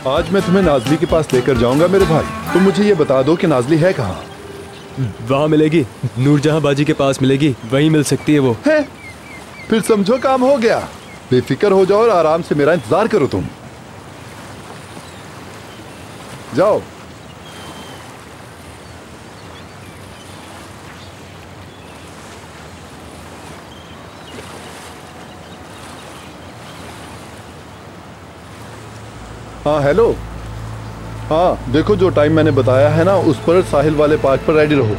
आज मैं तुम्हें नाजली के पास लेकर जाऊंगा मेरे भाई। तुम मुझे ये बता दो कि नाजली है कहाँ? वहाँ मिलेगी, नूरजहां बाजी के पास मिलेगी, वहीं मिल सकती है वो। है? फिर समझो काम हो गया। बेफिक्र हो जाओ और आराम से मेरा इंतजार करो। तुम जाओ। हाँ हेलो। हाँ देखो, जो टाइम मैंने बताया है ना, उस पर साहिल वाले पार्क पर रेडी रहो।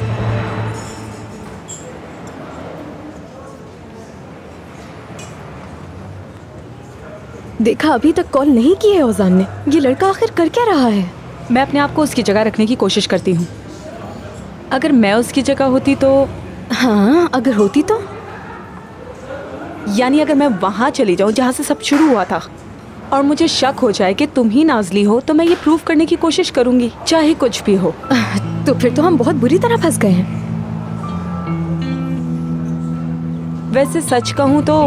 देखा, अभी तक कॉल नहीं की है औजान ने। ये लड़का आखिर कर क्या रहा है? मैं अपने आप को उसकी जगह रखने की कोशिश करती हूँ। अगर मैं उसकी जगह होती तो। हाँ, अगर होती तो? यानी अगर मैं वहाँ चली जाऊँ जहाँ से सब शुरू हुआ था और मुझे शक हो जाए कि तुम ही नाजली हो, तो मैं ये प्रूव करने की कोशिश करूंगी, चाहे कुछ भी हो। तो फिर तो हम बहुत बुरी तरह फंस गए हैं। वैसे सच कहूँ तो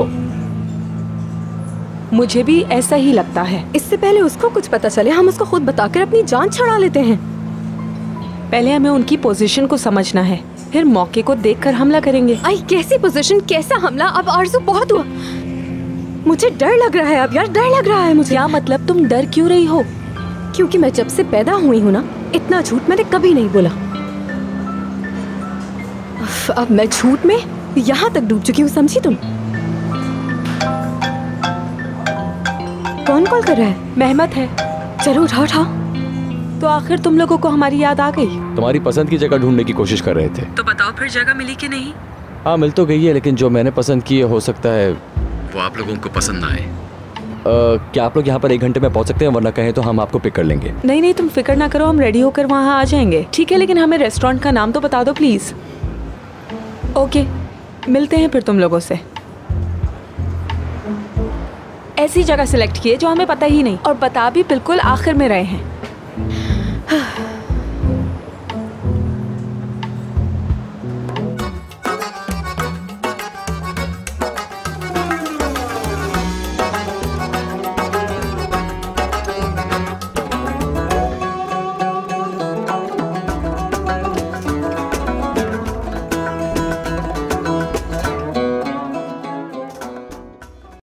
मुझे भी ऐसा ही लगता है। इससे पहले उसको कुछ पता चले, हम उसको खुद बताकर अपनी जान छुड़ा लेते हैं। पहले हमें उनकी पोजीशन को समझना है, फिर मौके को देखकर हमला करेंगे। आई, कैसी पोजीशन, कैसा हमला? अब आरज़ू बहुत हुआ। मुझे डर लग रहा है अब यार, डर लग रहा है मुझे। क्या मतलब? तुम डर क्यों रही हो? क्योंकि मैं जब से पैदा हुई हूँ ना, इतना झूठ मैंने कभी नहीं बोला। अब मैं झूठ में यहाँ तक डूब चुकी हूँ, समझी तुम? कौन कॉल कर रहा है? मेहमत है। चलो उठाओ उठाओ। तो आखिर तुम लोगों को हमारी याद आ गई? तुम्हारी पसंद की जगह ढूंढने की कोशिश कर रहे थे। तो बताओ फिर, जगह मिली कि नहीं? हाँ मिल तो गई है, लेकिन जो मैंने पसंद की हो सकता है वो आप लोगों को पसंद ना आए। क्या आप लोग यहाँ पर 1 घंटे में पहुँच सकते हैं? वरना कहें तो हम आपको पिक कर लेंगे। नहीं नहीं, तुम फिक्र ना करो, हम रेडी होकर वहाँ आ जाएंगे। ठीक है, लेकिन हमें रेस्टोरेंट का नाम तो बता दो प्लीज। ओके, मिलते हैं फिर तुम लोगों से। ऐसी जगह सिलेक्ट किए जो हमें पता ही नहीं, और बता भी बिल्कुल आखिर में रहे हैं।